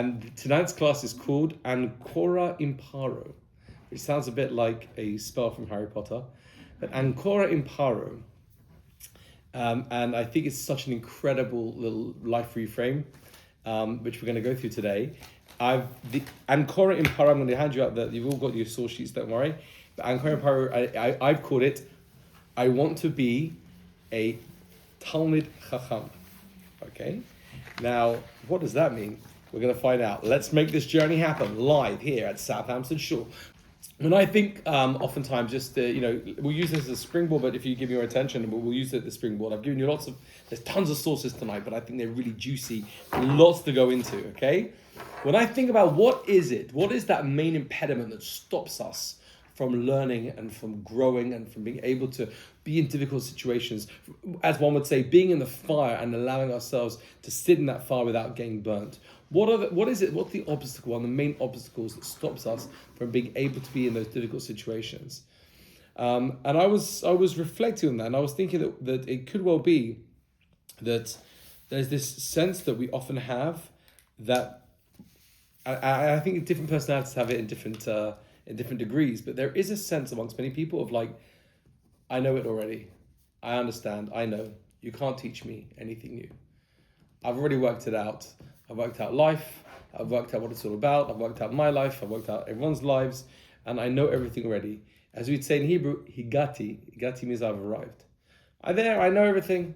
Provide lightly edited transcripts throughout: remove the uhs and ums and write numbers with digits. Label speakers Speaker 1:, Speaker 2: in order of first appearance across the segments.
Speaker 1: And tonight's class is called Ancora Imparo, which sounds a bit like a spell from Harry Potter. But Ancora Imparo, and I think it's such an incredible little life reframe, which we're going to go through today. The Ancora Imparo, I'm going to hand you out that you've all got your source sheets, don't worry. But Ancora Imparo, I've called it, I want to be a Talmid Chacham. Okay? Now, what does that mean? We're going to find out. Let's make this journey happen live here at Southampton Shore. When I think, oftentimes, just we'll use this as a springboard. But if you give me your attention, we'll use it as the springboard. I've given you there's tons of sources tonight, but I think they're really juicy, lots to go into. Okay, when I think about what is that main impediment that stops us from learning and from growing and from being able to be in difficult situations, as one would say, being in the fire and allowing ourselves to sit in that fire without getting burnt. What's the obstacle, one of the main obstacles that stops us from being able to be in those difficult situations? And I was reflecting on that, and I was thinking that it could well be that there's this sense that we often have that I think different personalities have it in different degrees, but there is a sense amongst many people of like, I know it already, I understand, I know, you can't teach me anything new. I've already worked it out. I've worked out life, I've worked out what it's all about, I've worked out my life, I've worked out everyone's lives, and I know everything already. As we'd say in Hebrew, higati. Higati means I've arrived. I know everything,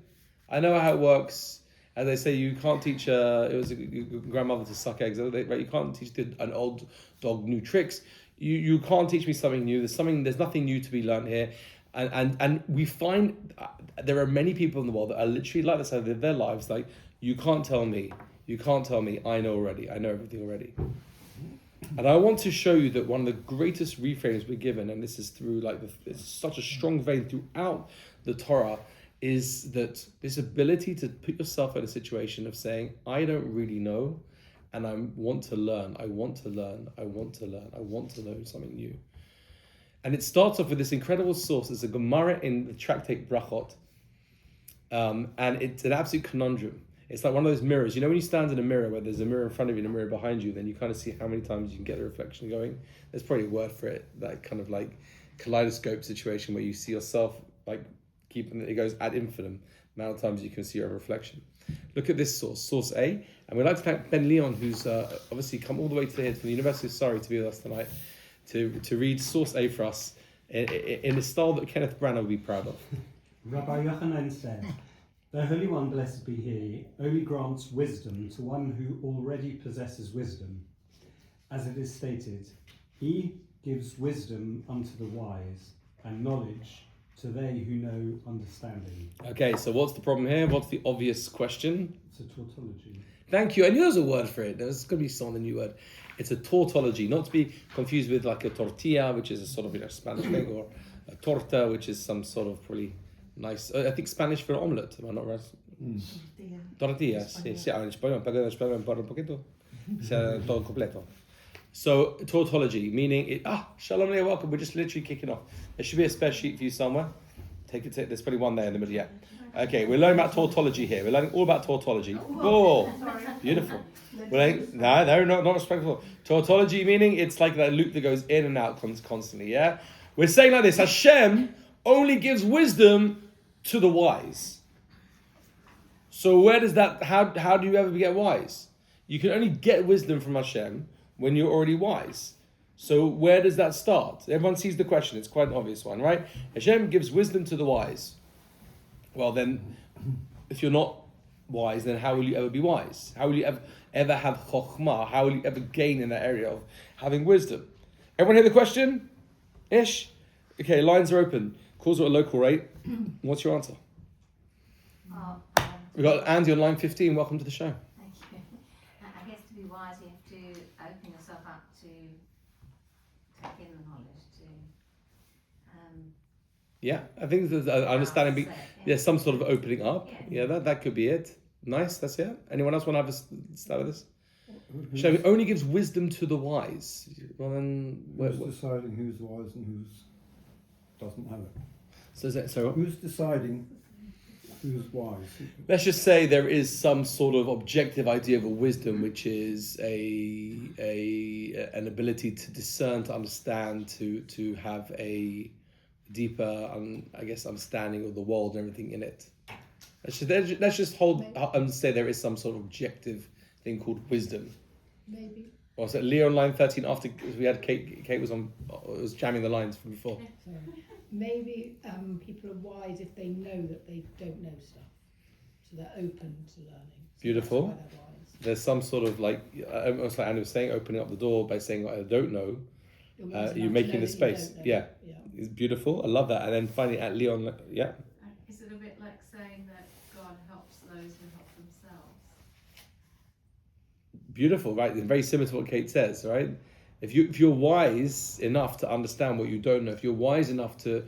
Speaker 1: I know how it works. As they say, you can't teach it was a grandmother to suck eggs, right? You can't teach an old dog new tricks. You can't teach me something new. There's nothing new to be learned here. And we find there are many people in the world that are literally like this. They live their lives like, you can't tell me, I know already, I know everything already. And I want to show you that one of the greatest reframes we're given, and this is through it's such a strong vein throughout the Torah, is that this ability to put yourself in a situation of saying, I don't really know, and I want to learn, I want to learn, I want to learn, I want to know something new. And it starts off with this incredible source. It's a Gemara in the tractate Brachot, and it's an absolute conundrum. It's like one of those mirrors. You know when you stand in a mirror where there's a mirror in front of you and a mirror behind you, then you kind of see how many times you can get the reflection going. There's probably a word for it, that kind of like kaleidoscope situation where you see yourself like keeping it goes ad infinitum, amount of times you can see your reflection. Look at this source A, and we'd like to thank Ben Leon, who's obviously come all the way to here from the University of Surrey to be with us tonight, to read source A for us in a style that Kenneth Branagh would be proud of.
Speaker 2: Rabbi Yochanan said, "The Holy One, blessed be He, only grants wisdom to one who already possesses wisdom. As it is stated, He gives wisdom unto the wise, and knowledge to they who know understanding."
Speaker 1: Okay, so what's the problem here? What's the obvious question?
Speaker 2: It's a tautology.
Speaker 1: Thank you. I knew there was a word for it. There's going to be some new word. It's a tautology, not to be confused with like a tortilla, which is a sort of Spanish thing, or a torta, which is some sort of pretty nice. I think Spanish for omelette. Am I not right? Tortilla. Sí, en español. Para un poquito. Todo completo. So tautology, meaning it. Shalom Leah, welcome. We're just literally kicking off. There should be a spare sheet for you somewhere. Take it. There's probably one there in the middle. Yeah. Okay, we're learning about tautology here. We're learning all about tautology. Oh, beautiful. No, not respectful. Tautology meaning it's like that loop that goes in and out constantly. Yeah, we're saying like this: Hashem only gives wisdom to the wise. So where does that? How do you ever get wise? You can only get wisdom from Hashem when you're already wise. So where does that start? Everyone sees the question. It's quite an obvious one, right? Hashem gives wisdom to the wise. Well, then, if you're not wise, then how will you ever be wise? How will you ever have chokhmah? How will you ever gain in that area of having wisdom? Everyone hear the question? Ish? Okay, lines are open. Calls are at a local rate. What's your answer? We've got Andy on line 15. Welcome to the show.
Speaker 3: Thank you. I guess to be wise, you have to open yourself up to take in the knowledge.
Speaker 1: Yeah, I think there's understanding. There's some sort of opening up. Yeah, that could be it. Nice. That's it. Anyone else want to have a stab at this? Hashem only gives wisdom to the wise. Well, then,
Speaker 4: who's deciding who's wise and who's doesn't have it?
Speaker 1: So
Speaker 4: who's deciding Who's wise?
Speaker 1: Let's just say there is some sort of objective idea of a wisdom, which is an ability to discern, to understand, to have a deeper, I guess, understanding of the world and everything in it. Let's just hold and say there is some sort of objective thing called wisdom.
Speaker 5: Maybe.
Speaker 1: Or so Leo on line 13 after we had Kate was jamming the lines from before.
Speaker 5: Sorry. Maybe people are wise if they know that they don't know stuff, so they're open to learning. So
Speaker 1: Beautiful.
Speaker 5: that's why they're wise.
Speaker 1: There's some sort of almost like Andy was saying, opening up the door by saying what I don't know.
Speaker 5: You're wise enough
Speaker 1: You're
Speaker 5: to
Speaker 1: making
Speaker 5: know
Speaker 1: the
Speaker 5: that you
Speaker 1: space.
Speaker 5: don't know.
Speaker 1: Yeah.
Speaker 5: Yeah.
Speaker 1: It's beautiful. I love that. And then finally at Leon, yeah.
Speaker 3: Is it a bit like saying that God helps those who help themselves?
Speaker 1: Beautiful, right? Very similar to what Kate says, right? If you're wise enough to understand what you don't know, if you're wise enough to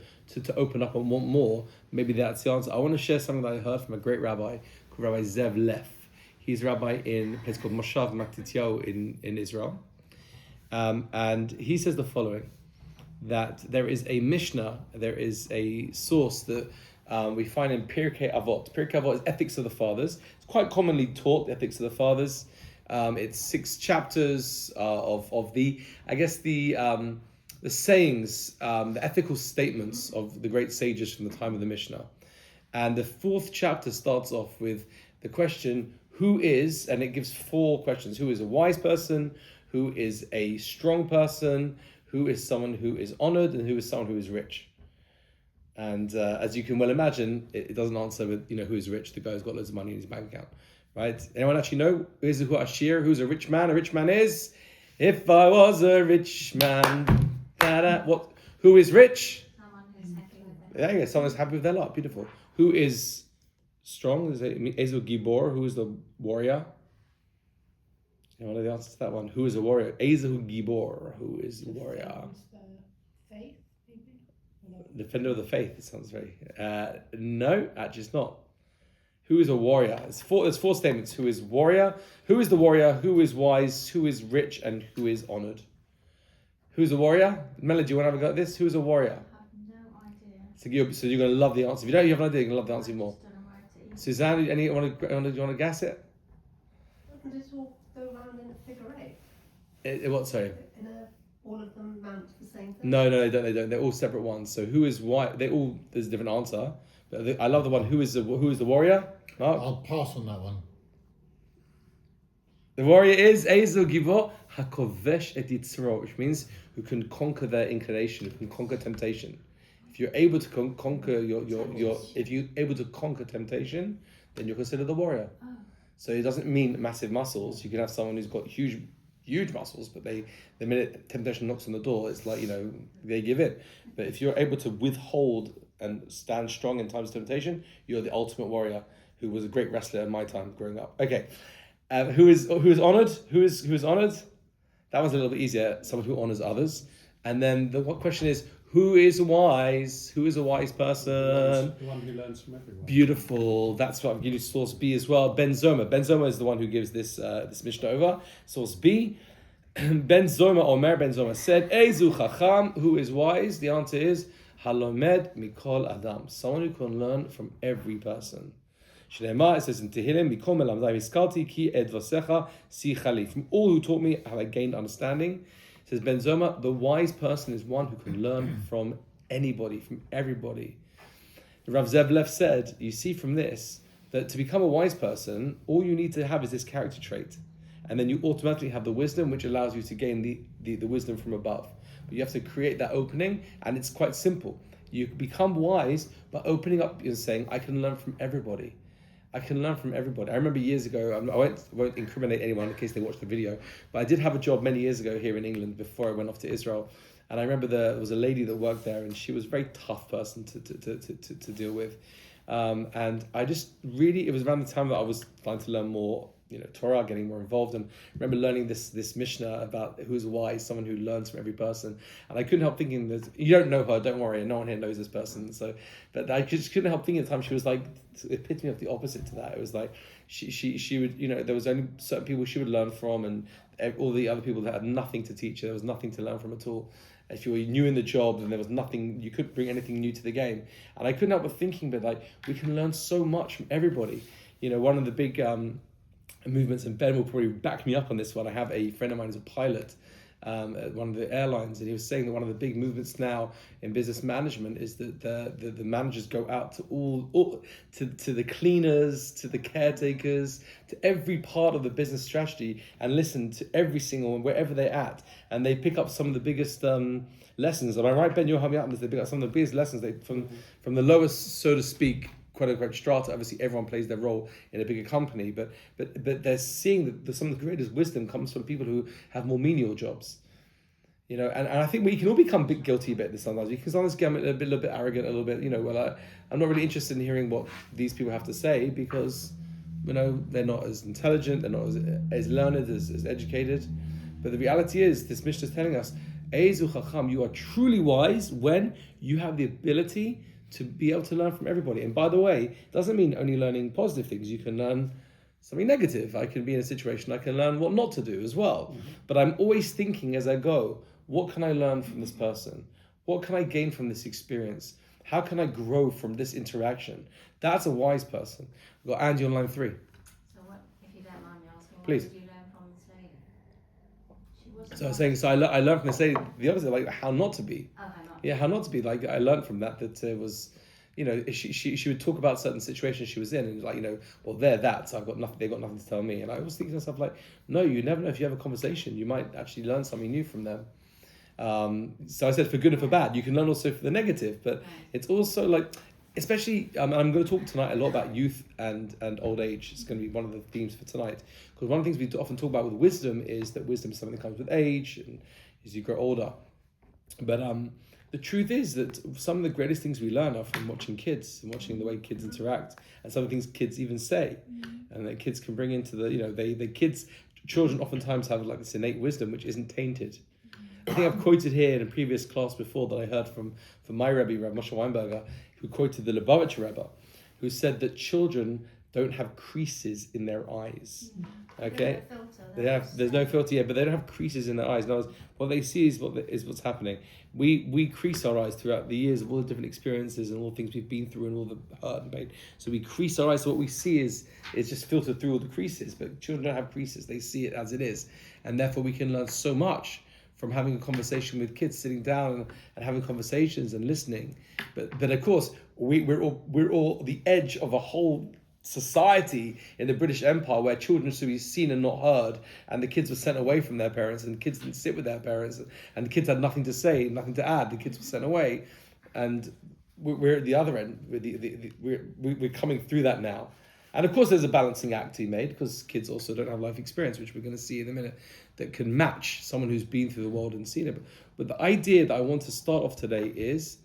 Speaker 1: open up and want more, maybe that's the answer. I want to share something that I heard from a great rabbi called Rabbi Zev Leff. He's a rabbi in a place called Moshav Matityahu in Israel. And he says the following, that there is a Mishnah, there is a source that we find in Pirkei Avot. Pirkei Avot is Ethics of the Fathers. It's quite commonly taught, the Ethics of the Fathers. It's 6 chapters of the sayings, the ethical statements of the great sages from the time of the Mishnah. And the 4th chapter starts off with the question, who is, and it gives 4 questions. Who is a wise person? Who is a strong person? Who is someone who is honored? And who is someone who is rich? And as you can well imagine, it doesn't answer with, who is rich, the guy who's got loads of money in his bank account. Right? Anyone actually know who's Ashir? Who's a rich man? A rich man is, if I was a rich man. What? Who is rich?
Speaker 3: Someone who's happy with their
Speaker 1: Yeah, someone who's happy with their lot. Beautiful. Who is strong? Is Ezel Gibor? Who is the warrior? Anyone know the answer to that one? Who is a warrior? Ezel Gibor. Who is the warrior?
Speaker 5: Defends the faith, maybe? Or not?
Speaker 1: Defender of the faith. It sounds very. No, actually, it's not. Who is a warrior? There's 4 statements. Who is warrior? Who is the warrior? Who is wise? Who is rich? And who is honored? Who's a warrior? Melody, do you want to have a go at this? Who is a warrior?
Speaker 3: I have no idea.
Speaker 1: So you're going to love the answer. If you have an idea, you're going to love the answer more.
Speaker 3: I just don't know where it is.
Speaker 1: Suzanne, do you want to guess it?
Speaker 6: Doesn't it all go round in a figure 8?
Speaker 1: What? Sorry.
Speaker 6: All of them amount to the same thing?
Speaker 1: No, they don't. They're all separate ones. So who is why? There's a different answer. But I love the one. Who is the warrior? Mark?
Speaker 4: I'll pass on that one.
Speaker 1: The warrior is Ezel Gibor Hakovesh et Yitzro, which means who can conquer their inclination, who can conquer temptation. If you're able to conquer if you're able to conquer temptation, then you're considered the warrior.
Speaker 3: Oh.
Speaker 1: So it doesn't mean massive muscles. You can have someone who's got huge muscles, but the minute temptation knocks on the door, it's like, they give in. But if you're able to withhold and stand strong in times of temptation, you're the ultimate warrior, who was a great wrestler in my time growing up. Okay, who is honored? Who is honored? That one's a little bit easier. Someone who honors others. And then the question is, who is wise? Who is a wise person?
Speaker 2: The one who learns from everyone.
Speaker 1: Beautiful. That's what I'm giving you source B as well. Ben Zoma. Ben Zoma is the one who gives this Mishnah over. Source B. Ben Zoma said, Ezu Chacham, who is wise? The answer is Halomed Mikol Adam. Someone who can learn from every person. Shneimah, it says in Tehillim, Mikom Elamdai Miskalti ki edvasecha si chali. From all who taught me have I gained understanding. It says Ben Zoma, the wise person is one who can learn from anybody, from everybody. Rav Zev Leff said, you see from this, that to become a wise person, all you need to have is this character trait. And then you automatically have the wisdom, which allows you to gain the wisdom from above. But you have to create that opening, and it's quite simple. You become wise by opening up and saying, I can learn from everybody. I can learn from everybody. I remember years ago, I won't incriminate anyone in case they watch the video, but I did have a job many years ago here in England before I went off to Israel. And I remember there was a lady that worked there, and she was a very tough person to deal with. And I just really, it was around the time that I was starting to learn more, Torah, getting more involved. And I remember learning this Mishnah about who's wise, someone who learns from every person. And I couldn't help thinking that, you don't know her, don't worry, no one here knows this person. But I just couldn't help thinking at the time she was like, the epitome of the opposite to that. It was like, she would, there was only certain people she would learn from, and all the other people that had nothing to teach her, there was nothing to learn from at all. If you were new in the job, then there was nothing, you couldn't bring anything new to the game. And I couldn't help but thinking, but like, we can learn so much from everybody. One of the big movements, and Ben will probably back me up on this one. I have a friend of mine who's a pilot at one of the airlines, and he was saying that one of the big movements now in business management is that the managers go out to all to the cleaners, to the caretakers, to every part of the business strategy, and listen to every single one wherever they're at, and they pick up some of the biggest lessons. Am I right, Ben? You'll help me out on this. They pick up some of the biggest lessons from the lowest, so to speak, quote unquote strata. Obviously everyone plays their role in a bigger company, but they're seeing that some of the greatest wisdom comes from people who have more menial jobs. And I think we can all become a bit guilty about this sometimes. We can sometimes get a little bit arrogant, a little bit, I'm not really interested in hearing what these people have to say, because they're not as intelligent, they're not as learned, as educated. But the reality is, this Mishnah is telling us, Ezu Chacham, you are truly wise when you have the ability to be able to learn from everybody. And by the way, it doesn't mean only learning positive things. You can learn something negative. I can be in a situation, I can learn what not to do as well. Mm-hmm. But I'm always thinking as I go, what can I learn from this person? What can I gain from this experience? How can I grow from this interaction? That's a wise person. We've got Andy on line 3.
Speaker 3: So what, if you don't mind me asking,
Speaker 1: Please.
Speaker 3: What did you learn from this lady? She wasn't
Speaker 1: So I was saying, I learned from this lady the opposite, like how not to be.
Speaker 3: Oh, how not?
Speaker 1: Yeah, how not to be. Like, I learned from that it was, she would talk about certain situations she was in, and like, well, they're that, so they've got nothing to tell me. And I was thinking to myself, like, no, you never know. If you have a conversation, you might actually learn something new from them. So I said, for good and for bad. You can learn also for the negative, but it's also like, especially, I'm going to talk tonight a lot about youth and old age. It's going to be one of the themes for tonight, because one of the things we often talk about with wisdom is that wisdom is something that comes with age and as you grow older. But the truth is that some of the greatest things we learn are from watching kids and watching the way kids interact, and some of the things kids even say, and that kids can bring into children oftentimes have like this innate wisdom which isn't tainted. I think I've quoted here in a previous class before that I heard from my Rabbi Moshe Weinberger, who quoted the Lubavitcher Rebbe, who said that children don't have creases in their eyes. Okay, there's no filter yet, but they don't have creases in their eyes. Now, what they see is what's happening. We crease our eyes throughout the years of all the different experiences and all the things we've been through and all the hurt and pain. So we crease our eyes. So what we see is just filtered through all the creases. But children don't have creases; they see it as it is, and therefore we can learn so much from having a conversation with kids, sitting down and having conversations and listening. But of course, we're all the edge of a whole society in the British Empire where children should be seen and not heard, and the kids were sent away from their parents, and the kids didn't sit with their parents, and the kids had nothing to say, nothing to add. The kids were sent away, and we're at the other end. We're coming through that now. And of course, there's a balancing act to be made, because kids also don't have life experience, which we're going to see in a minute, that can match someone who's been through the world and seen it. But the idea that I want to start off today is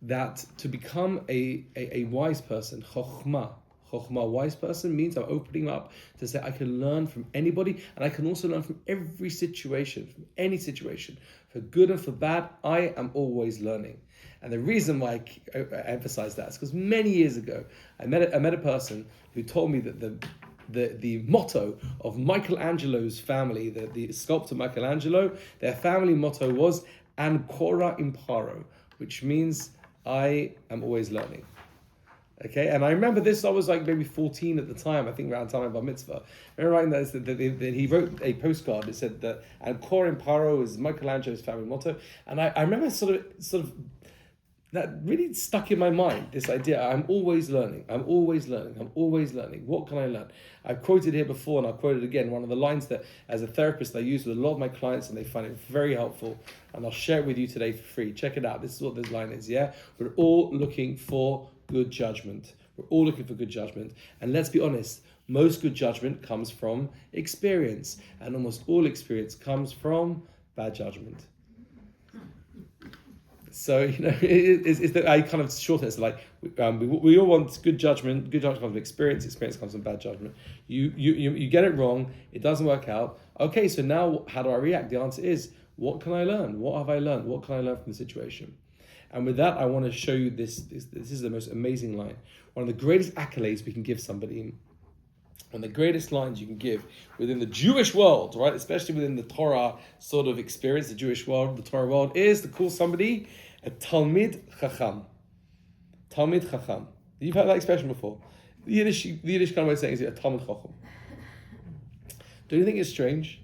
Speaker 1: that to become a wise person, chokhmah, wise person, means I'm opening up to say I can learn from anybody, and I can also learn from every situation, from any situation, for good and for bad. I am always learning. And the reason why I emphasize that is because many years ago, I met a person who told me that the motto of Michelangelo's family, the sculptor Michelangelo, their family motto was Ancora Imparo, which means I am always learning. Okay, and I remember this, I was like maybe 14 at the time, I think around the time of Bar Mitzvah. I remember writing that he wrote a postcard that said that Ancora Imparo is Michelangelo's family motto. And I remember sort of that really stuck in my mind, this idea, I'm always learning. What can I learn? I've quoted here before, and I'll quote it again, one of the lines that as a therapist I use with a lot of my clients, and they find it very helpful, and I'll share it with you today for free. Check it out. This is what this line is, yeah? We're all looking for good judgment. And let's be honest, most good judgment comes from experience, and almost all experience comes from bad judgment. So, I kind of shorten it. So like, we all want good judgment. Good judgment comes from experience. Experience comes from bad judgment. You get it wrong. It doesn't work out. Okay, so now how do I react? The answer is, what can I learn? What have I learned? What can I learn from the situation? And with that, I want to show you this. This is the most amazing line. One of the greatest accolades we can give somebody one of the greatest lines you can give within the Jewish world, right? Especially within the Torah sort of experience, the Jewish world, the Torah world, is to call somebody a Talmid Chacham. Talmid Chacham. You've heard that expression before. The Yiddish kind of way of saying is a Talmid Chacham. Don't you think it's strange?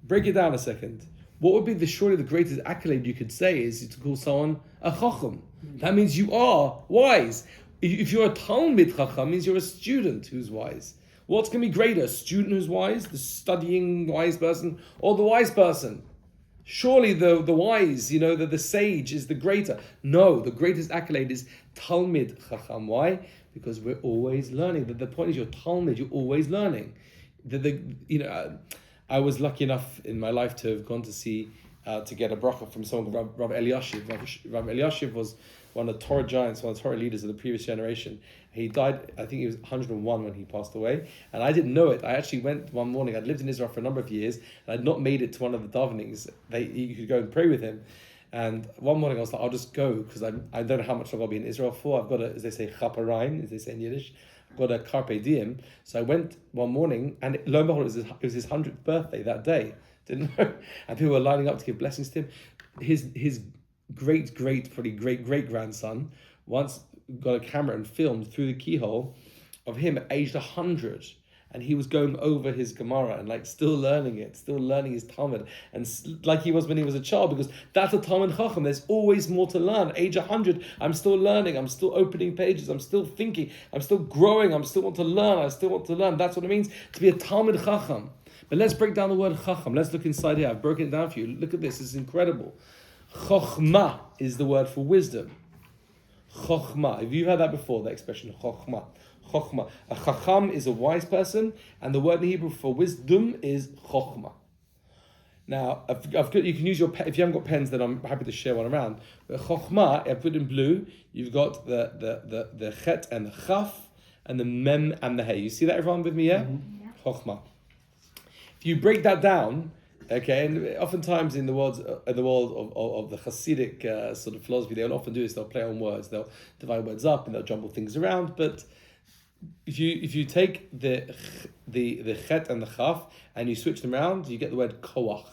Speaker 1: Break it down a second. What would be surely the greatest accolade you could say is to call someone a Chacham? That means you are wise. If you're a Talmid Chacham, means you're a student who's wise. What's going to be greater? A student who's wise, the studying wise person, or the wise person? Surely the wise, the sage is the greater. No, the greatest accolade is Talmid Chacham. Why? Because we're always learning. The point is you're Talmid, you're always learning. I was lucky enough in my life to have gone to see, to get a bracha from someone called Rabbi Eliashiv. Rabbi Eliashiv was one of the Torah giants, one of the Torah leaders of the previous generation. He died, I think he was 101 when he passed away, and I didn't know it. I actually went one morning. I'd lived in Israel for a number of years, and I'd not made it to one of the davenings. You could go and pray with him. And one morning I was like, I'll just go, because I don't know how much I've got to be in Israel for. I've got a, as they say, chaparine, as they say in Yiddish. I've got a carpe diem. So I went one morning, and lo and behold, it was his 100th birthday that day. Didn't know. And people were lining up to give blessings to him. His great-great-grandson once got a camera and filmed through the keyhole of him aged 100, and he was going over his Gemara and still learning his Talmud, and like he was when he was a child, because that's a Talmid Chacham. There's always more to learn. Age 100, I'm still learning, I'm still opening pages, I'm still thinking, I'm still growing, I still want to learn. That's what it means to be a Talmid Chacham. But let's break down the word Chacham. Let's look inside here. I've broken it down for you. Look at this. This is incredible. Chokhmah is the word for wisdom. Chokhmah. Have you heard that before, the expression Chokhmah? Chokhmah. A Chacham is a wise person, and the word in Hebrew for wisdom is Chokhmah. Now, you can use your pen. If you haven't got pens, then I'm happy to share one around. But Chokhmah, I put in blue, you've got the Chet and the Chaf, and the Mem and the Hey. You see that, everyone, with me, yeah? Mm-hmm. Yeah. Chokhmah. If you break that down, okay, and oftentimes in the world of the Hasidic sort of philosophy, they'll often do this. They'll play on words. They'll divide words up and they'll jumble things around. But if you take the Chet and the Chaf and you switch them around, you get the word Koach.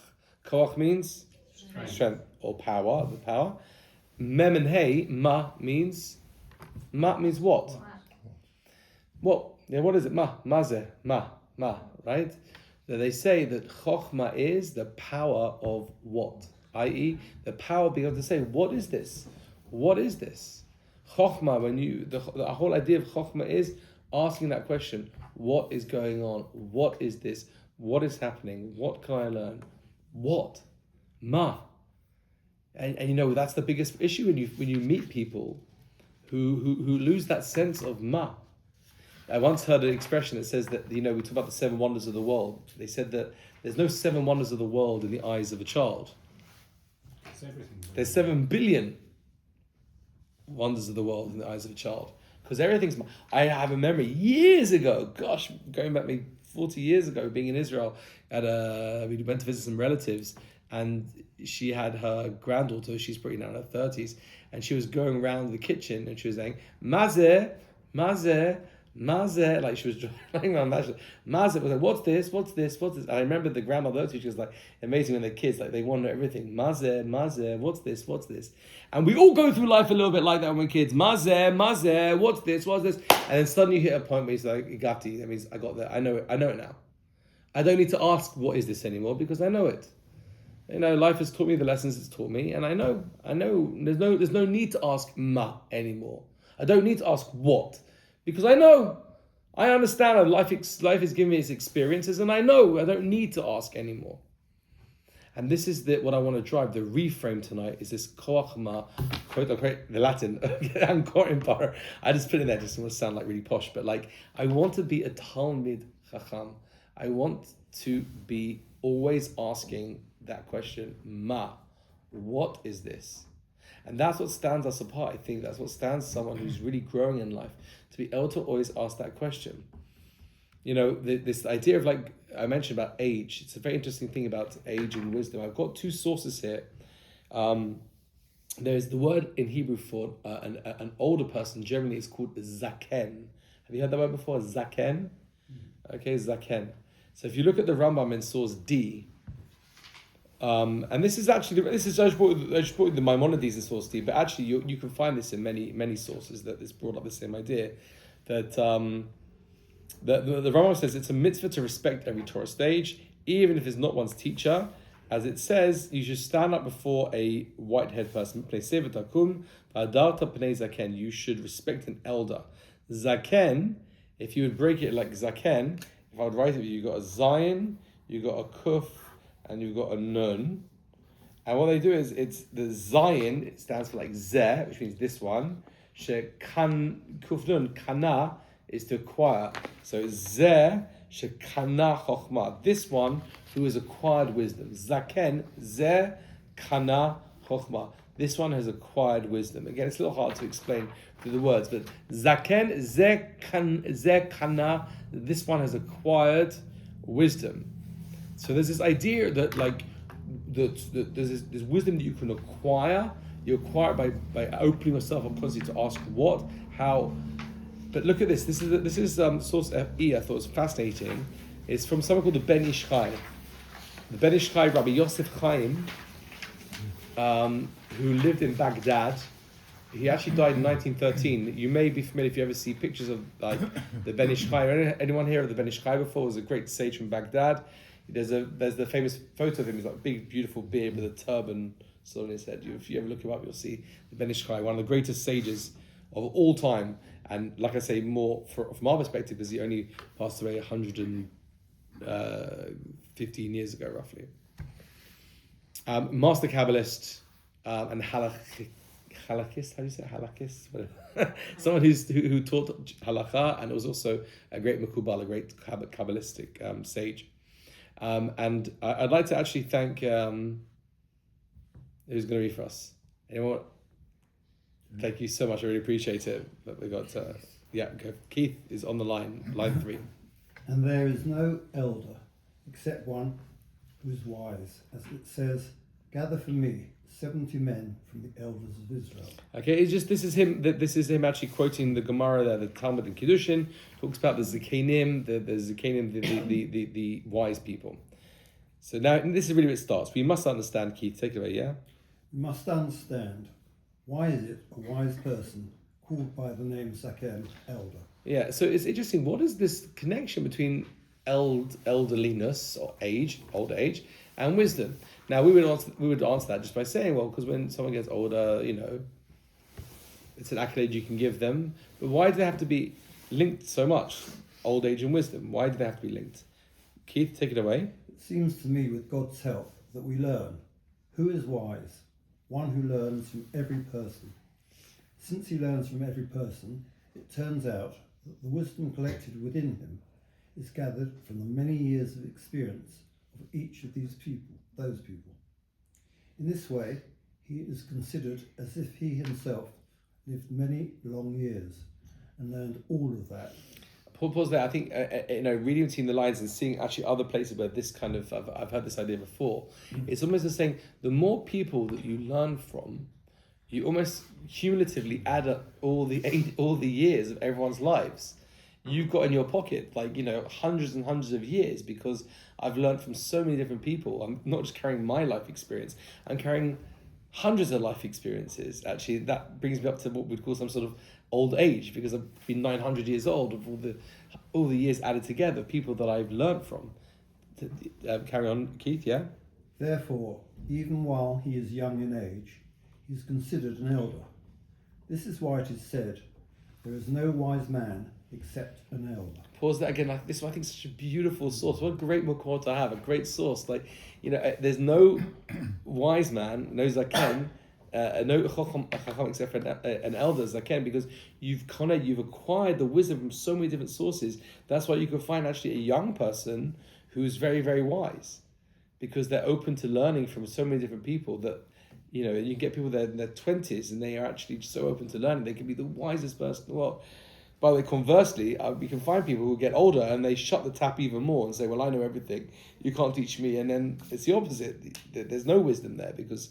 Speaker 1: Koach means strength or power. The power. Mem and Hey, Ma means what? What? Yeah, what is it? Mazeh, Ma, right? That they say that Chokhmah is the power of what? I.e., the power of being able to say, what is this? What is this? Chokhmah, the whole idea of Chokhmah is asking that question, what is going on? What is this? What is happening? What can I learn? What? Ma. And that's the biggest issue when you meet people who lose that sense of Ma. I once heard an expression that says that, we talk about the 7 wonders of the world. They said that there's no 7 wonders of the world in the eyes of a child.
Speaker 2: It's everything.
Speaker 1: There's 7 billion wonders of the world in the eyes of a child. Because everything's... I have a memory years ago, going back maybe 40 years ago, being in Israel, we went to visit some relatives, and she had her granddaughter, she's pretty now in her 30s, and she was going around the kitchen, and she was saying, Mazeh, Mazeh, like she was running around Mazeh was like, what's this? And I remember the grandmother too, she was like, amazing when they're kids, like they want to know everything. Mazeh, what's this? And we all go through life a little bit like that when we're kids. Mazeh, what's this? And then suddenly you hit a point where it's like, Igati, that means I got that, I know it now. I don't need to ask what is this anymore, because I know it. Life has taught me the lessons it's taught me, and I know. There's no need to ask ma anymore. I don't need to ask what. Because I know, I understand life has given me its experiences, and I know I don't need to ask anymore. And this is what I want to drive. The reframe tonight is this koach ma, quote unquote, the Latin, Ancora Imparo. I just put it there just to sound like really posh, but I want to be a Talmid Chacham. I want to be always asking that question, ma, what is this? And that's what stands us apart, I think. That's what stands someone who's really growing in life, to be able to always ask that question. This idea of, I mentioned about age. It's a very interesting thing about age and wisdom. I've got 2 sources here. There's the word in Hebrew for an older person, generally it's called zaken. Have you heard that word before, zaken? Okay, zaken. So if you look at the Rambam in source D, and this is actually I just brought the Maimonides in source D, but actually you can find this in many sources that this brought up the same idea that the Rambam says it's a mitzvah to respect every Torah stage, even if it's not one's teacher. As it says, you should stand up before a white-haired person. You should respect an elder. Zaken, if you would break it like zaken, if I would write it, you got a zayin, you got a kuf, and you've got a nun. And what they do is, it's the zayin, it stands for like zeh, which means this one. Kuf nun, kana, is to acquire. So zeh, shekana chokhmah. This one who has acquired wisdom. Zaken, zeh, kana chokhmah. This one has acquired wisdom. Again, it's a little hard to explain through the words, but zaken, zeh, kana, this one has acquired wisdom. So there's this idea that like there's this wisdom that you can acquire. You acquire it by opening yourself up constantly to ask what, how. But look at this. This is source E. I thought was fascinating. It's from someone called the Ben Ish Chai. The Ben Ish Chai, Rabbi Yosef Chaim, who lived in Baghdad. He actually died in 1913. You may be familiar if you ever see pictures of like the Ben Ish Chai. Anyone here of the Ben Ish Chai before? He was a great sage from Baghdad. There's the famous photo of him. He's like a big, beautiful beard with a turban still on his head. If you ever look him up, you'll see the Ben Ish Chai, one of the greatest sages of all time. And like I say, more from our perspective, because he only passed away 115 years ago, roughly. Master Kabbalist and halachist. How do you say halachist? Someone who taught halakha and was also a great makubal, a great Kabbalistic sage. And I'd like to actually thank who's going to be for us. Anyone? Thank you so much. I really appreciate it. But we got Keith is on the line 3.
Speaker 4: And there is no elder except one who is wise, as it says, "Gather for me 70 men from the elders of Israel."
Speaker 1: Okay, it's just this is him actually quoting the Gemara there, the Talmid and Kiddushin talks about the Zikanim, the wise people. So now this is really where it starts. We must understand, Keith. Take it away, yeah.
Speaker 4: You must understand. Why is it a wise person called by the name Zaken, elder?
Speaker 1: Yeah, so it's interesting. What is this connection between elderliness or old age, and wisdom? Now we would answer that just by saying, well, because when someone gets older, it's an accolade you can give them. But why do they have to be linked so much? Old age and wisdom. Why do they have to be linked? Keith, take it away.
Speaker 4: It seems to me, with God's help, that we learn. Who is wise? One who learns from every person. Since he learns from every person, it turns out that the wisdom collected within him is gathered from the many years of experience of each of those people. In this way, he is considered as if he himself lived many long years and learned all of that.
Speaker 1: Pause there. I think reading between the lines and seeing actually other places where this kind of I've heard this idea before. It's almost as saying the more people that you learn from, you almost cumulatively add up all the years of everyone's lives. You've got in your pocket hundreds and hundreds of years, because I've learned from so many different people. I'm not just carrying my life experience. I'm carrying hundreds of life experiences. Actually, that brings me up to what we'd call some sort of old age, because I've been 900 years old of all the years added together, people that I've learned from. Carry on, Keith, yeah?
Speaker 4: Therefore, even while he is young in age, he is considered an elder. This is why it is said, there is no wise man except an elder.
Speaker 1: Pause that again. This I think is such a beautiful source. What a great makor to have, a great source. There's no wise man, no zaken, no chacham except for an elder zaken, because you've acquired the wisdom from so many different sources. That's why you can find actually a young person who's very, very wise, because they're open to learning from so many different people that, you can get people there in their 20s and they are actually so open to learning. They can be the wisest person in the world. By the way, conversely, we can find people who get older and they shut the tap even more and say, well, I know everything, you can't teach me. And then it's the opposite. There's no wisdom there because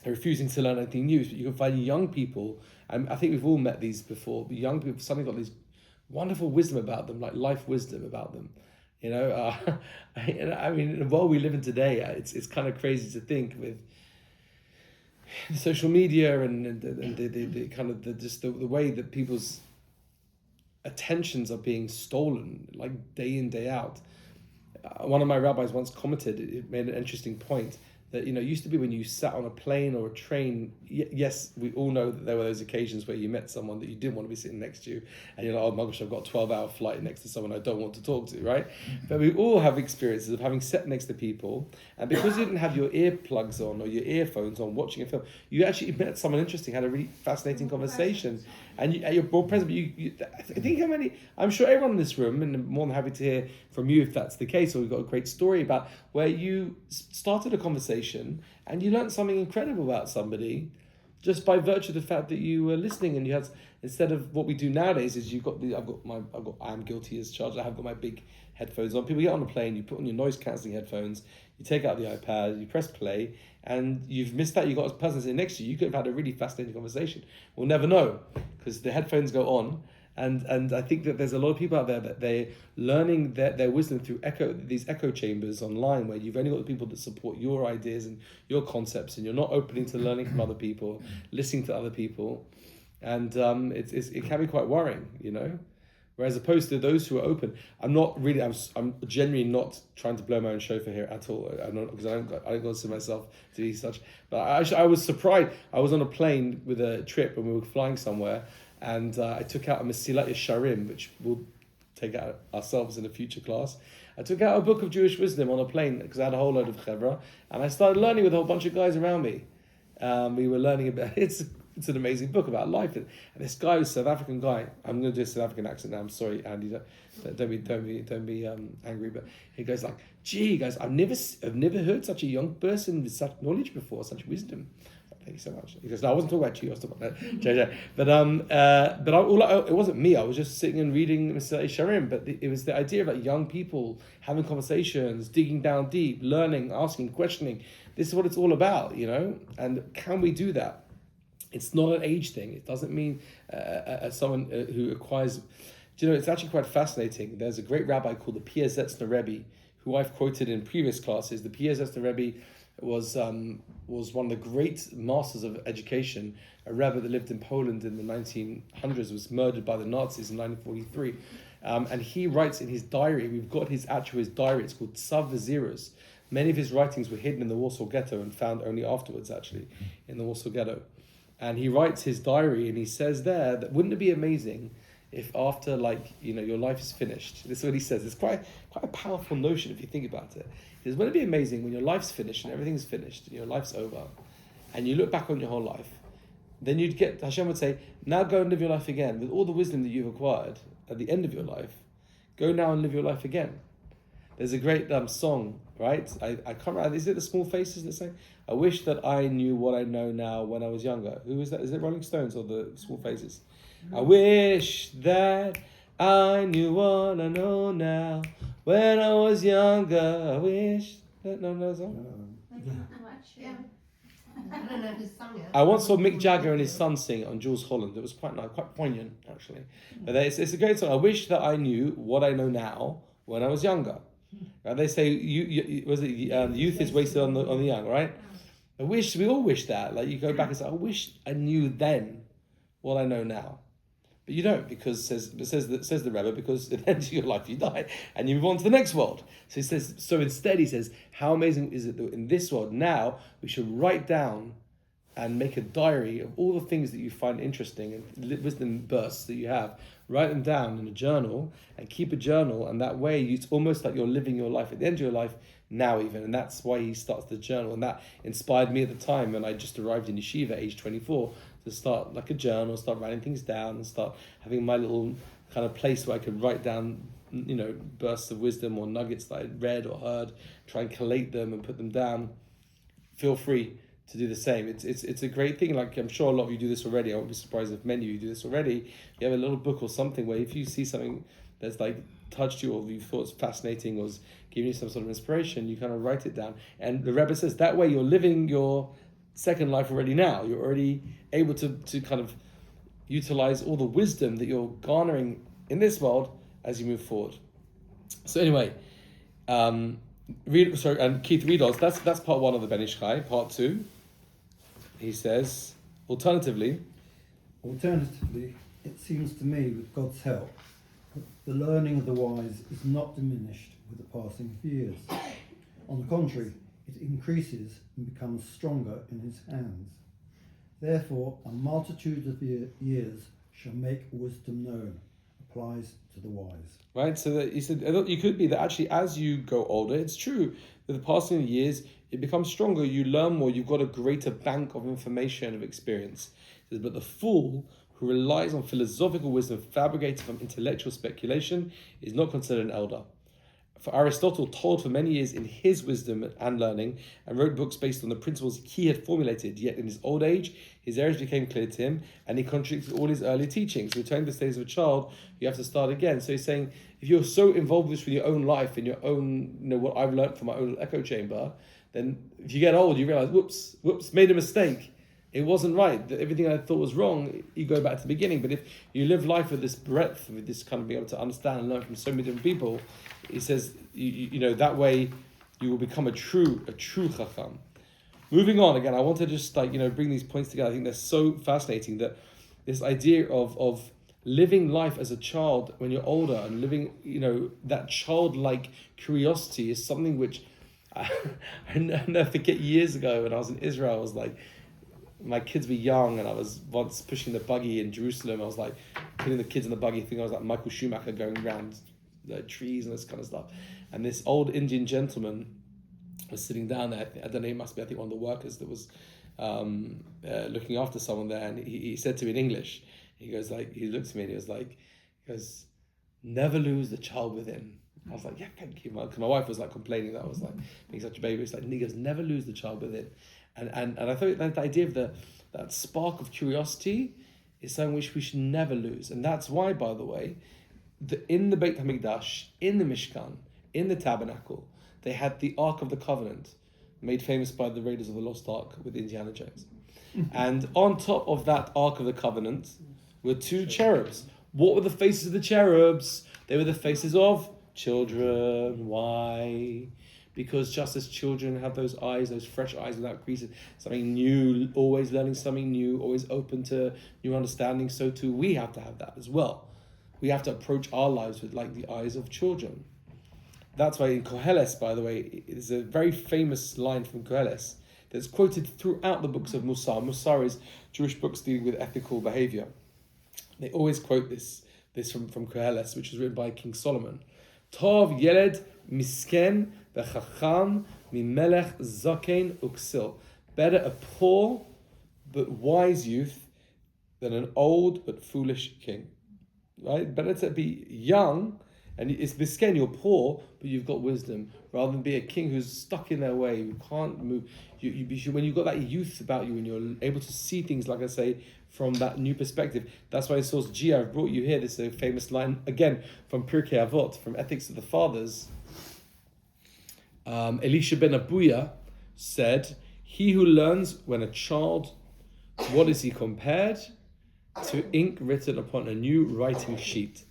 Speaker 1: they're refusing to learn anything new. But you can find young people, and I think we've all met these before, but young people suddenly got these wonderful wisdom about them, like life wisdom about them. You know, I mean, in the world we live in today, it's kind of crazy to think with social media and the kind of the way that people's attentions are being stolen, like day in, day out. One of my rabbis once commented, it made an interesting point, that, you know, it used to be when you sat on a plane or a train, yes, we all know that there were those occasions where you met someone that you didn't want to be sitting next to, and you're like, oh my gosh, I've got a 12-hour flight next to someone I don't want to talk to, right? But we all have experiences of having sat next to people, and because you didn't have your earplugs on or your earphones on watching a film, you actually met someone interesting, had a really fascinating conversation, and you're more present. But I think I'm sure everyone in this room, and I'm more than happy to hear from you if that's the case, or we've got a great story about where you started a conversation and you learned something incredible about somebody just by virtue of the fact that you were listening, and you had, instead of what we do nowadays is I'm guilty as charged, I have got my big headphones on. People get on a plane, you put on your noise cancelling headphones, you take out the iPad, you press play, and you've missed that. You've got a person sitting next to you, you could have had a really fascinating conversation. We'll never know because the headphones go on. And I think that there's a lot of people out there that they're learning their wisdom through these echo chambers online, where you've only got the people that support your ideas and your concepts, and you're not opening to learning from other people, listening to other people, and it can be quite worrying, you know. Whereas opposed to those who are open, I'm genuinely not trying to blow my own shofar here at all. I'm not, because I don't consider myself to be such. But I was surprised. I was on a plane with a trip, and we were flying somewhere. And I took out a Mesilat Yesharim, which we'll take out ourselves in a future class. I took out a book of Jewish wisdom on a plane because I had a whole load of chevra, and I started learning with a whole bunch of guys around me. We were learning about it's an amazing book about life, and this guy was a South African guy. I'm going to do a South African accent now. I'm sorry, Andy. Don't be angry. But he goes like, "Gee, guys, I've never heard such a young person with such knowledge before, such wisdom." Thank you so much. He goes, "No, I wasn't talking about you. I was talking about JJ." But it wasn't me. I was just sitting and reading Mr. Sharim. But it was the idea of like young people having conversations, digging down deep, learning, asking, questioning. This is what it's all about, you know. And can we do that? It's not an age thing. It doesn't mean someone who acquires. Do you know? It's actually quite fascinating. There's a great rabbi called the Fitness Rabbi, who I've quoted in previous classes. The Fitness Rabbi was one of the great masters of education. A rabbi that lived in Poland in the 1900s, was murdered by the Nazis in 1943. And he writes in his diary, we've got his diary, it's called Tzav V'Ziros. Many of his writings were hidden in the Warsaw Ghetto and found only afterwards, actually, in the Warsaw Ghetto. And he writes his diary, and he says there that wouldn't it be amazing if after, like, you know, your life is finished. This is what he says. It's quite a powerful notion if you think about it. He says, wouldn't it be amazing when your life's finished and everything's finished and your life's over, and you look back on your whole life, then Hashem would say, now go and live your life again with all the wisdom that you've acquired at the end of your life. Go now and live your life again. There's a great song, right? I can't remember. Is it the Small Faces that say, I wish that I knew what I know now when I was younger. Who is that? Is it Rolling Stones or the Small Faces? I wish that I knew what I know now when I was younger. I wish that no song.
Speaker 6: Yeah. I don't know who sung it.
Speaker 1: I once saw Mick Jagger and his son sing it on Jules Holland. It was quite nice, quite poignant actually. But it's a great song. I wish that I knew what I know now when I was younger. Right? They say youth is wasted on the young, right? We all wish that. Like you go back and say, I wish I knew then what I know now. But you don't, because says the Rebbe, because at the end of your life you die and you move on to the next world. So he says, so instead he says, how amazing is it that in this world now we should write down and make a diary of all the things that you find interesting and wisdom bursts that you have. Write them down in a journal and keep a journal, and that way it's almost like you're living your life at the end of your life now even. And that's why he starts the journal, and that inspired me at the time when I just arrived in yeshiva age 24 to start like a journal, start writing things down and start having my little kind of place where I could write down, you know, bursts of wisdom or nuggets that I'd read or heard, try and collate them and put them down. Feel free to do the same. It's a great thing. Like I'm sure a lot of you do this already. I won't be surprised if many of you do this already. You have a little book or something where if you see something that's like touched you or you thought it's fascinating or is giving you some sort of inspiration, you kind of write it down. And the Rebbe says that way you're living your second life already now. You're already able to kind of utilize all the wisdom that you're garnering in this world as you move forward. So anyway, and Keith Redos, that's part 1 of the Ben Ish Chai. Part 2, he says, alternatively,
Speaker 4: it seems to me, with God's help, that the learning of the wise is not diminished with the passing of years. On the contrary, it increases and becomes stronger in his hands. Therefore, a multitude of years shall make wisdom known, applies to the wise.
Speaker 1: Right, so that he said, you could be that actually as you grow older, it's true that the passing of years, it becomes stronger, you learn more, you've got a greater bank of information, of experience. He says, but the fool who relies on philosophical wisdom fabricated from intellectual speculation is not considered an elder. For Aristotle toiled for many years in his wisdom and learning and wrote books based on the principles he had formulated, yet in his old age, his errors became clear to him and he contradicted all his early teachings. Returning to the stage of a child, you have to start again. So he's saying, if you're so involved with your own life and your own, what I've learned from my own echo chamber, then if you get old, you realize, whoops, made a mistake. It wasn't right. Everything I thought was wrong, you go back to the beginning. But if you live life with this breadth, with this kind of being able to understand and learn from so many different people, he says, that way you will become a true Chacham. Moving on, again, I want to just bring these points together. I think they're so fascinating, that this idea of living life as a child when you're older and living, that childlike curiosity is something which I never forget. Years ago when I was in Israel, I was like, my kids were young and I was once pushing the buggy in Jerusalem. I was like putting the kids in the buggy, thinking I was like Michael Schumacher going around the trees and this kind of stuff. And this old Indian gentleman was sitting down there. I don't know, he must be, I think, one of the workers that was looking after someone there. And he said to me in English, he looked at me and he goes, never lose the child within. I was like, yeah, thank you. Because my wife was like complaining that I was like being such a baby. It's like, he goes, never lose the child within. And I thought that the idea of that spark of curiosity is something which we should never lose. And that's why, by the way, in the Beit HaMikdash, in the Mishkan, in the Tabernacle, they had the Ark of the Covenant, made famous by the Raiders of the Lost Ark with Indiana Jones. And on top of that Ark of the Covenant were 2 cherubs. What were the faces of the cherubs? They were the faces of children. Why? Because just as children have those eyes, those fresh eyes without creases, something new, always learning something new, always open to new understanding, so too we have to have that as well. We have to approach our lives with like the eyes of children. That's why in Koheles, by the way, is a very famous line from Koheles that's quoted throughout the books of Musar. Musar is Jewish books dealing with ethical behavior. They always quote this from Koheles, which was written by King Solomon. Tov Yeled Misken V'Chacham Mimelech Zaken Uksil. Better a poor but wise youth than an old but foolish king. Right? Better to be young, and it's misken, you're poor, but you've got wisdom, rather than be a king who's stuck in their way, who can't move. When you've got that youth about you and you're able to see things, like I say, from that new perspective. That's why in source G, I've brought you here. This is a famous line, again, from Pirkei Avot, from Ethics of the Fathers. Elisha ben Abuya said, he who learns when a child, what is he compared? To ink written upon a new writing sheet.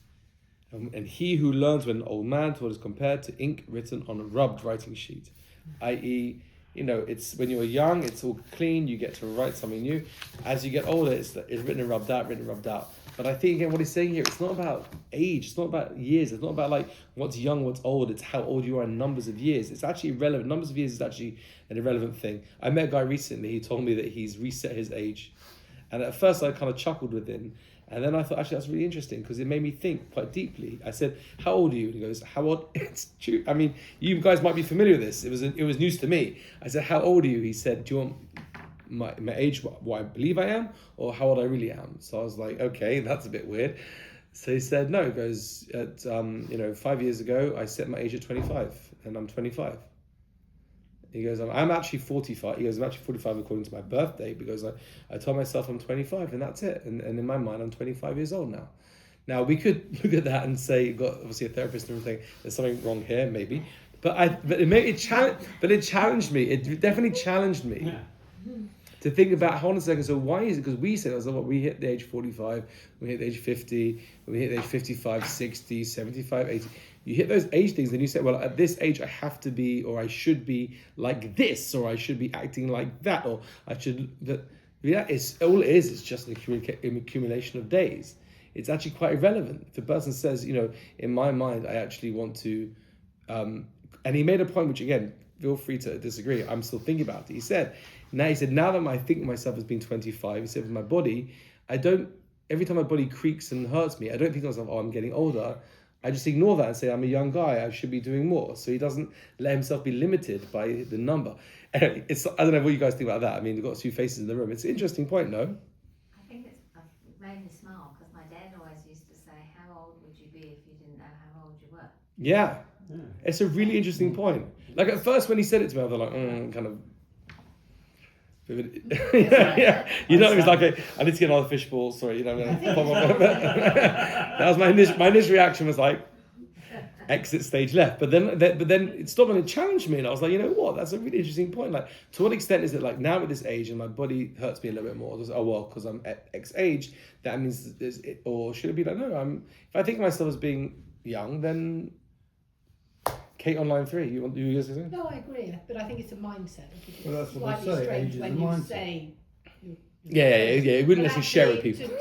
Speaker 1: And he who learns when an old man, to what is compared to ink written on a rubbed writing sheet. I.e., it's when you're young, it's all clean, you get to write something new. As you get older, it's written and rubbed out. But I think, again, what he's saying here, it's not about age, it's not about years, it's not about like what's young, what's old, it's how old you are in numbers of years. It's actually irrelevant. Numbers of years is actually an irrelevant thing. I met a guy recently, he told me that he's reset his age. And at first I kind of chuckled with him. And then I thought, actually, that's really interesting because it made me think quite deeply. I said, how old are you? And he goes, how old? It's true. I mean, you guys might be familiar with this. It was news to me. I said, how old are you? He said, do you want my age, what I believe I am, or how old I really am? So I was like, okay, that's a bit weird. So he said, no, he goes, 5 years ago, I set my age at 25, and I'm 25. He goes, I'm actually 45. He goes, I'm actually 45 according to my birthday, because I told myself I'm 25 and that's it. And in my mind, I'm 25 years old now. Now, we could look at that and say, you've got obviously a therapist and everything, there's something wrong here, maybe. But it challenged me. It definitely challenged me to think about, hold on a second, so why is it? Because we said, we hit the age 45, we hit the age 50, we hit the age 55, 60, 75, 80. You hit those age things, and you say, well, at this age, I have to be, or I should be like this, or I should be acting like that, or I should, all it is just an accumulation of days. It's actually quite irrelevant. If a person says, in my mind, I actually want to, and he made a point, which again, feel free to disagree. I'm still thinking about it. He said, now that I think of myself as being 25, he said, with my body, every time my body creaks and hurts me, I don't think to myself, I'm getting older. I just ignore that and say, I'm a young guy, I should be doing more. So he doesn't let himself be limited by the number. I don't know what you guys think about that. I mean, we've got two faces in the room. It's an interesting point, no?
Speaker 3: I think it made me smile because my dad always used to say, how old would you be if you didn't know how old you were?
Speaker 1: Yeah. It's a really interesting point. Like at first when he said it to me, I was like, kind of. Yeah. It was like I need to get another fishbowl. Sorry, that was my initial reaction was like, exit stage left. But then it stopped and it challenged me, and I was like, you know what? That's a really interesting point. Like, to what extent is it like now at this age and my body hurts me a little bit more? Just, because I'm at X age, that means or should it be like, no? If I think of myself as being young, then. Kate on line 3, you guys saying?
Speaker 5: No, I agree, but I think it's a mindset.
Speaker 4: Well, that's
Speaker 5: It's
Speaker 4: what they
Speaker 5: slightly
Speaker 4: say,
Speaker 5: strange
Speaker 4: age is
Speaker 5: when
Speaker 4: a
Speaker 5: you
Speaker 4: mindset.
Speaker 5: say.
Speaker 1: Yeah. It wouldn't necessarily share with people.
Speaker 5: To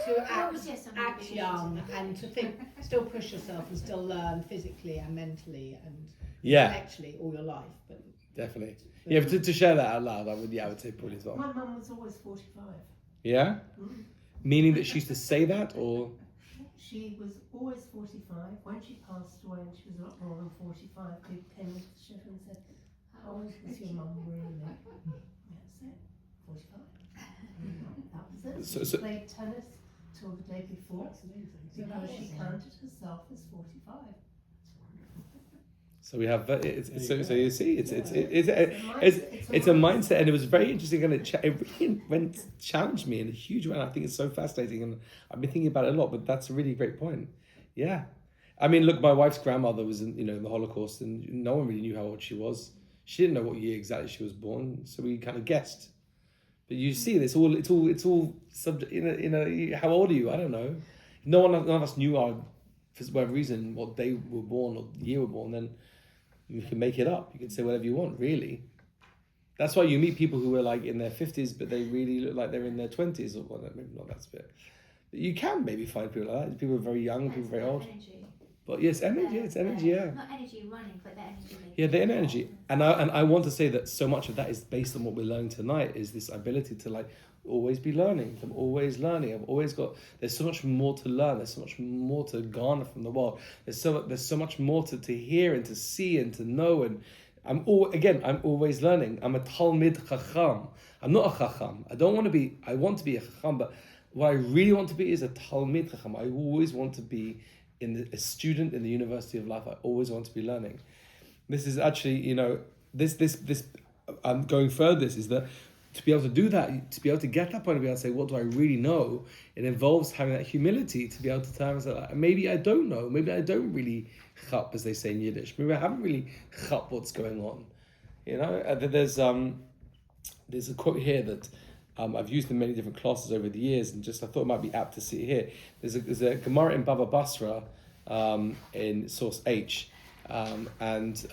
Speaker 3: was just something
Speaker 5: act
Speaker 3: really
Speaker 5: young
Speaker 3: interesting.
Speaker 5: and to think, still push yourself and still learn physically and mentally and
Speaker 1: Yeah,
Speaker 5: intellectually all your life. But
Speaker 1: definitely. Yeah, but to share that out loud, I would say probably as well.
Speaker 6: My mum was always 45.
Speaker 1: Yeah? Meaning that she used to say that, or?
Speaker 6: She was always 45. When she passed away and she was a lot more than 45, people came into the shift and said, how old was your mum really? That's it, 45. That was it.
Speaker 1: So-
Speaker 6: She played tennis till the day before because she counted herself as 45.
Speaker 1: So we have so you see it's a mindset, and it was very interesting, and it really challenged me in a huge way. I think it's so fascinating, and I've been thinking about it a lot. But that's a really great point. Yeah, I mean, look, my wife's grandmother was in the Holocaust, and no one really knew how old she was. She didn't know what year exactly she was born, so we kind of guessed. But you see, it's all subject. How old are you? I don't know. None of us knew for whatever reason what day we were born or year we were born. Then you can make it up. You can say whatever you want, really. That's why you meet people who are like in their 50s, but they really look like they're in their 20s, or whatever. Maybe not that bit. But you can maybe find people like that. People are very young, people very old.
Speaker 3: Energy.
Speaker 1: But yes, energy. It's energy, yeah.
Speaker 3: Not energy running, but the energy.
Speaker 1: Yeah, the energy. And I want to say that so much of that is based on what we're learning tonight, is this ability to like always be learning. I'm always learning. There's so much more to learn. There's so much more to garner from the world. There's so much more to hear and to see and to know. And I'm always learning. I'm a Talmid Chacham. I'm not a Chacham. I want to be a Chacham, but what I really want to be is a Talmid Chacham. I always want to be a student in the University of Life. I always want to be learning. This is actually, I'm going further. This is that to be able to do that, to be able to get that point, to be able to say, what do I really know? It involves having that humility to be able to tell myself, maybe I don't know. Maybe I don't really chap, as they say in Yiddish. Maybe I haven't really chap what's going on. There's a quote here that I've used in many different classes over the years, and just I thought it might be apt to see it here. There's a Gemara in Baba Basra in source H, and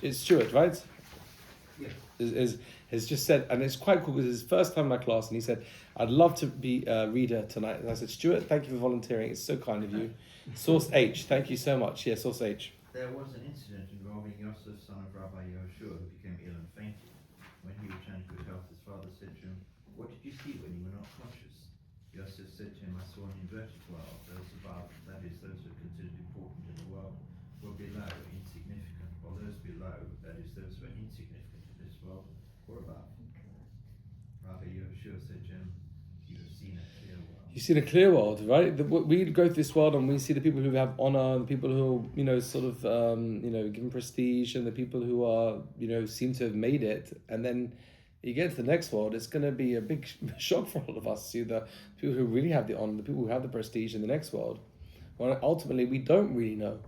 Speaker 1: it's Stuart, right? Yeah. Has just said, and it's quite cool because it's his first time in my class, and he said, I'd love to be a reader tonight. And I said, Stuart, thank you for volunteering. It's so kind of you. Source H, thank you so much. Yeah, source H.
Speaker 7: There was an incident involving Yosef, son of Rabbi Yehoshua, who became ill and fainted. When he returned to good health, his father said to him, what did you see when you were not conscious? Yosef said to him, I saw an inverted world. Those above, that is, those who are considered important in the world, were below, insignificant, while those below, that is, those who are insignificant in this world, were above. Rabbi Yehoshua said to him, you have seen a clear world.
Speaker 1: You've seen a clear world, right? We go through this world and we see the people who have honor, the people who, given prestige, and the people who are, seem to have made it. And then you get to the next world, it's going to be a big shock for all of us to see the people who really have the honor, the people who have the prestige in the next world. Well, ultimately, we don't really know.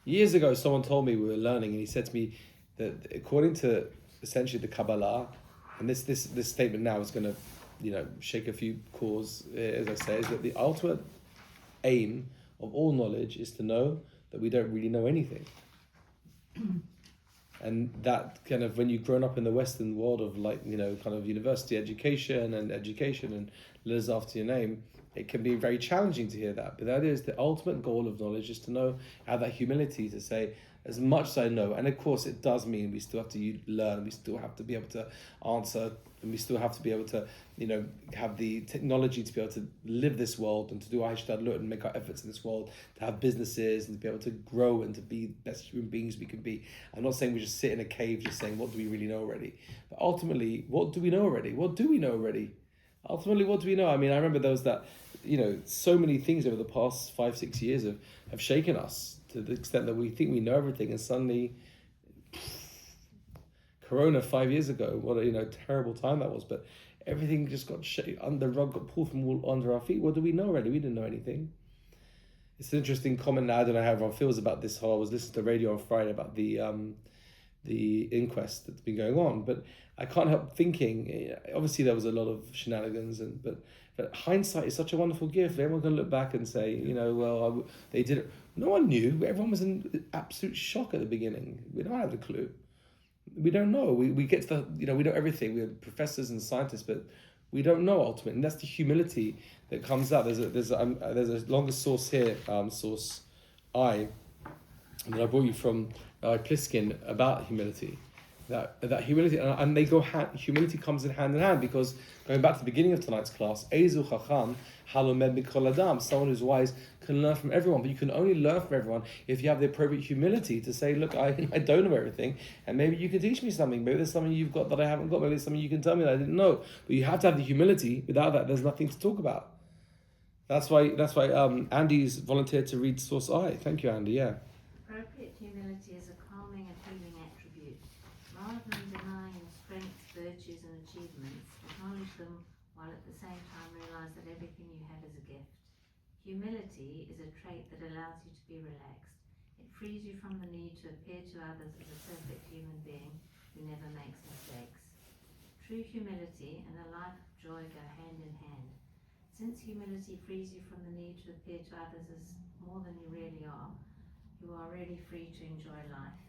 Speaker 1: Years ago, someone told me we were learning, and he said to me that according to essentially the Kabbalah, and this statement now is going to, shake a few cores, as I say, is that the ultimate aim of all knowledge is to know that we don't really know anything. And that kind of, when you've grown up in the Western world of kind of university education and letters after your name, it can be very challenging to hear that. But that is the ultimate goal of knowledge, is to know, have that humility to say, as much as I know, and of course it does mean we still have to learn, we still have to be able to answer, and we still have to be able to, have the technology to be able to live this world and to do Aishtadlut and make our efforts in this world, to have businesses and to be able to grow and to be the best human beings we can be. I'm not saying we just sit in a cave just saying, what do we really know already? But ultimately, what do we know already? What do we know already? Ultimately, what do we know? I mean, I remember those that, so many things over the past 5-6 years have shaken us to the extent that we think we know everything, and suddenly, Corona 5 years ago, what a terrible time that was. But everything just got the rug got pulled from all under our feet. What do we know already? We didn't know anything. It's an interesting comment now. I don't know how everyone feels about this. I was listening to the radio on Friday about the inquest that's been going on, but I can't help thinking. Obviously, there was a lot of shenanigans, but hindsight is such a wonderful gift. Everyone can look back and say, they did it. No one knew. Everyone was in absolute shock at the beginning. We don't have a clue. We don't know. We get to we know everything. We're professors and scientists, but we don't know ultimately. And that's the humility that comes out. There's a longer source here, source I, that I brought you from Pliskin about humility. That humility, and they go humility comes in hand, because going back to the beginning of tonight's class, Ezu Chacham halomed mikol adam, someone who's wise can learn from everyone, but you can only learn from everyone if you have the appropriate humility to say, look, I don't know everything, and maybe you can teach me something. Maybe there's something you've got that I haven't got. Maybe there's something you can tell me that I didn't know. But you have to have the humility. Without that, there's nothing to talk about. That's why Andy's volunteered to read source I. Thank you, Andy. Yeah.
Speaker 3: Appropriate humility is a calming and healing attribute. Rather than denying your strengths, virtues and achievements, acknowledge them while at the same time realize that everything you have is a gift. Humility is a trait that allows you to be relaxed. It frees you from the need to appear to others as a perfect human being who never makes mistakes. True humility and a life of joy go hand in hand. Since humility frees you from the need to appear to others as more than you really are, you are really free to enjoy life.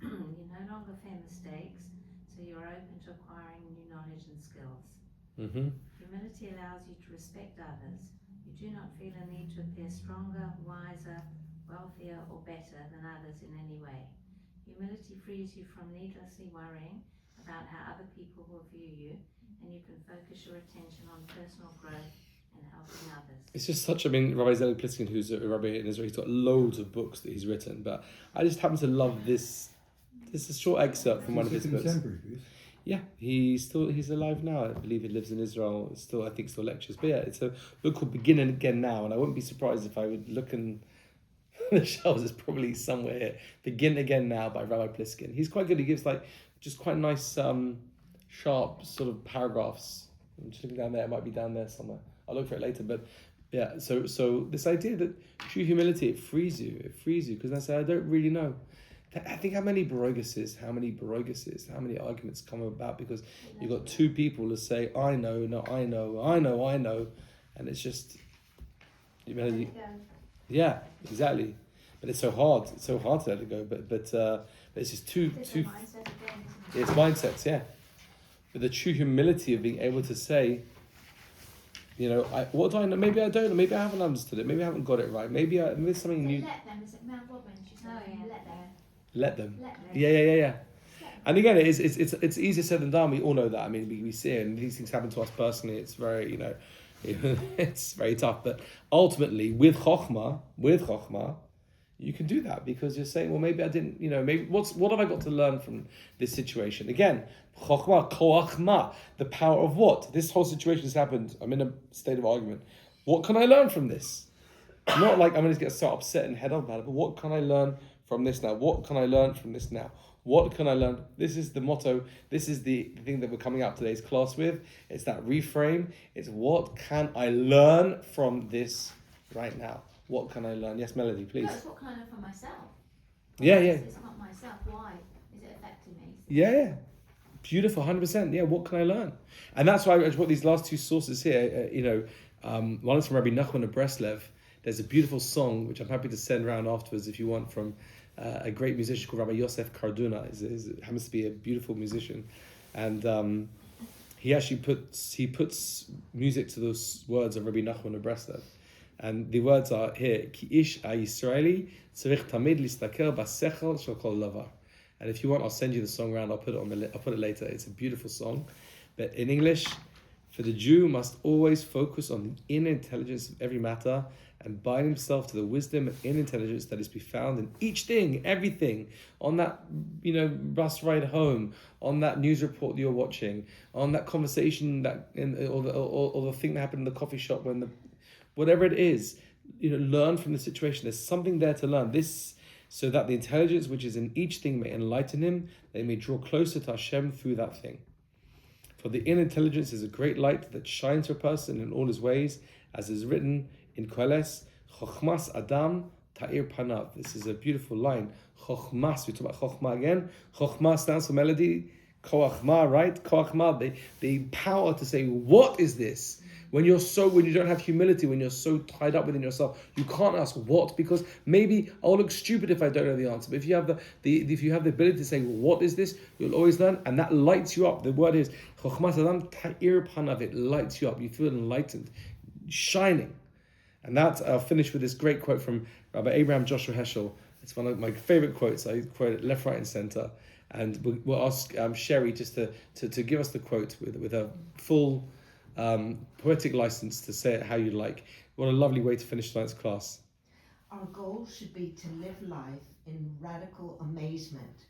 Speaker 3: You no longer fear mistakes, so you are open to acquiring new knowledge and skills.
Speaker 1: Mm-hmm.
Speaker 3: Humility allows you to respect others. You do not feel a need to appear stronger, wiser, wealthier, or better than others in any way. Humility frees you from needlessly worrying about how other people will view you, and you can focus your attention on personal growth and helping others.
Speaker 1: It's just such, Rabbi Zelig Pliskin, who's a rabbi in Israel, he's got loads of books that he's written, but I just happen to love this. This is a short excerpt from one of his books. Yeah, he's alive now. I believe he lives in Israel. Still lectures. But yeah, it's a book called Begin and Again Now, and I wouldn't be surprised if I would look in the shelves. It's probably somewhere here. Begin Again Now by Rabbi Pliskin. He's quite good. He gives just quite nice, sharp sort of paragraphs. I'm just looking down there. It might be down there somewhere. I'll look for it later. But yeah, so this idea that true humility, it frees you because I say I don't really know. I think how many arguments come about because you've got two people to say, I know, no, I know, and it's just, yeah, exactly. But it's so hard to let it go. But it's just too.
Speaker 3: Mindset again, isn't it?
Speaker 1: It's mindsets, yeah. But the true humility of being able to say, what do I know? Maybe I don't know. Maybe I haven't understood it. Maybe I haven't got it right. Maybe there's something new.
Speaker 8: Let them. Is it Mount Robin? She said, let them.
Speaker 1: Let them.
Speaker 8: Let them.
Speaker 1: Yeah. And again, it's easier said than done. We all know that. We see it, and these things happen to us personally. It's very, it's very tough. But ultimately, with Chachma, you can do that because you're saying, well, maybe I didn't, maybe what have I got to learn from this situation? Again, Chachma, koachma, the power of what? This whole situation has happened. I'm in a state of argument. What can I learn from this? Not like I'm going to get so upset and head on about it, but what can I learn from this now? What can I learn from this now? What can I learn? This is the motto. This is the thing that we're coming out today's class with. It's that reframe. It's what can I learn from this right now? What can I learn? Yes, Melody, please.
Speaker 8: No, it's what can I learn from myself?
Speaker 1: Yeah.
Speaker 8: It's not myself. Why is it affecting me?
Speaker 1: Yeah. Beautiful, 100%. Yeah, what can I learn? And that's why I brought these last two sources here. One is from Rabbi Nachman of Breslev. There's a beautiful song, which I'm happy to send around afterwards if you want, from a great musician called Rabbi Yosef Karduna. He happens to be a beautiful musician. And he actually puts music to those words of Rabbi Nachman of Breslev. And the words are here, Ki ish ha-Yisraeli tzarich tamid listaker basechel shel kol davar. And if you want, I'll send you the song around. I'll put it later. It's a beautiful song. But in English, for the Jew must always focus on the inner intelligence of every matter and bind himself to the wisdom and inner intelligence that is to be found in each thing, everything, on that bus ride home, on that news report that you're watching, on that conversation or the thing that happened in the coffee shop whatever it is, learn from the situation. There's something there to learn. This, so that the intelligence which is in each thing may enlighten him, they may draw closer to Hashem through that thing. For the inner intelligence is a great light that shines for a person in all his ways, as is written in Koheles, Chochmas Adam Ta'ir Panav. This is a beautiful line. Chochmas, we talk about Chochma again. Chochma stands for melody. Koachma, right? Koachma, the power to say, what is this? When you don't have humility, when you're so tied up within yourself, you can't ask what, because maybe I'll look stupid if I don't know the answer. But if you have the ability to say, what is this? You'll always learn, and that lights you up. The word is Chochmas Adam Ta'ir Panav. It lights you up. You feel enlightened, shining. And I'll finish with this great quote from Rabbi Abraham Joshua Heschel. It's one of my favorite quotes. I quote it left, right, and center. And we'll ask Sherry just to give us the quote with a full poetic license to say it how you like. What a lovely way to finish tonight's class.
Speaker 9: Our goal should be to live life in radical amazement.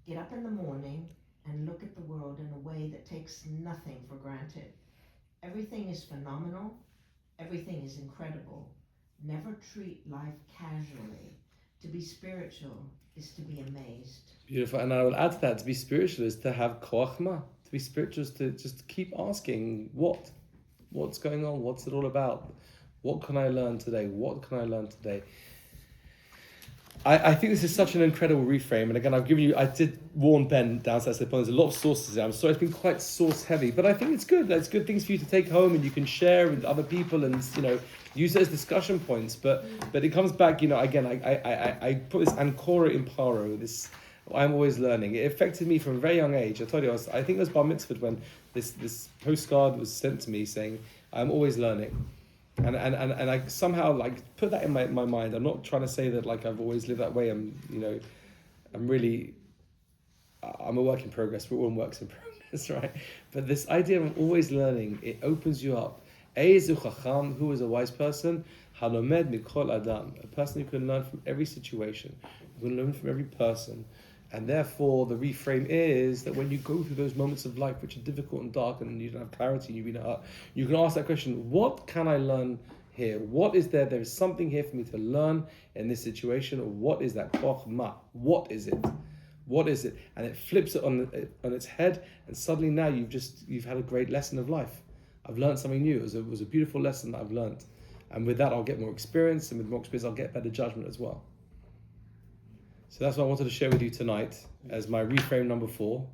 Speaker 9: Get up in the morning and look at the world in a way that takes nothing for granted. Everything is phenomenal. Everything is incredible. Never treat life casually. To be spiritual is to be amazed.
Speaker 1: Beautiful. And I will add to that, to be spiritual is to have koachma. To be spiritual is to just keep asking, what's going on? What's it all about? What can I learn today? What can I learn today? I think this is such an incredible reframe. And again, I did warn Ben downstairs. There's a lot of sources there. I'm sorry, it's been quite source heavy, but I think it's good. It's good things for you to take home and you can share with other people and, use it as discussion points. But it comes back, again, I put this Ancora Imparo, this, I'm always learning. It affected me from a very young age. I told you, I think it was bar mitzvah when this postcard was sent to me saying, I'm always learning. And I somehow put that in my mind. I'm not trying to say that I've always lived that way. I'm a work in progress. We're all works in progress, right? But this idea of always learning, it opens you up. Eizu Chacham, who is a wise person? Halomed mikol adam, a person who can learn from every situation, who can learn from every person. And therefore, the reframe is that when you go through those moments of life which are difficult and dark and you don't have clarity, you can ask that question, what can I learn here? What is there? There is something here for me to learn in this situation. Or what is that? What is it? What is it? And it flips it on its head, and suddenly now you've had a great lesson of life. I've learned something new. It was a beautiful lesson that I've learned. And with that, I'll get more experience, and with more experience, I'll get better judgment as well. So that's what I wanted to share with you tonight as my reframe number 4.